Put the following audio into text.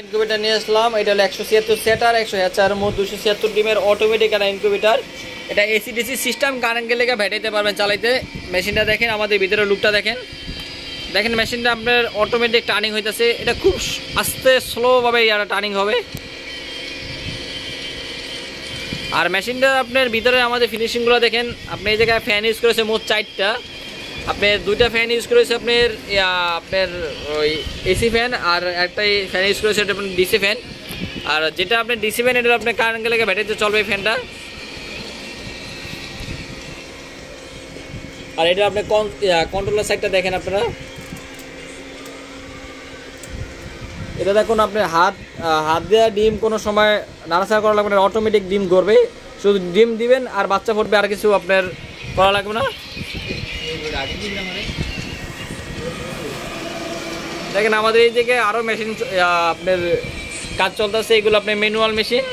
Incubator নিয়ে আসলাম। এটা হলো 176 সেটার 100 মোট 276 ডিমের অটোমেটিক একটা ইনকিউবেটর। এটা এসি ডিসি সিস্টেম, কারেন্ট গেলে ভেটাইতে পারবেন চালাইতে। মেশিনটা দেখেন, আমাদের ভিতরে লুকটা দেখেন। মেশিনটা আপনার অটোমেটিক টার্নিং হইতেছে। এটা খুব আস্তে স্লোভাবে টার্নিং হবে। আর মেশিনটা আপনার ভিতরে আমাদের ফিনিশিংগুলো দেখেন। আপনি এই জায়গায় ফ্যান ইউজ করেছে মোট 4টা। আপনার 2টা ফ্যান ইউজ করেছে আপনার ওই এসি ফ্যান, আর একটাই ফ্যান ইউজ করেছে এটা আপনার ডিসি ফ্যান। আর যেটা আপনার ডিসি ফ্যান এটা আপনার কারেন্ট গেলে ব্যাটারিতে চলবে ফ্যানটা। আর এটা আপনার কন্ট্রোলার সাইডটা দেখেন আপনারা। এটা দেখুন, আপনি হাত দেওয়া ডিম কোনো সময় নাড়াচাড়া করা লাগবে না, অটোমেটিক ডিম করবে। শুধু ডিম দিবেন আর বাচ্চা ফুটবে, আর কিছু আপনার করা লাগবে না। দেখেন আমাদের এই দিকে আরও মেশিন আপনার কাজ চলতেছে। এগুলো আপনার ম্যানুয়াল মেশিন।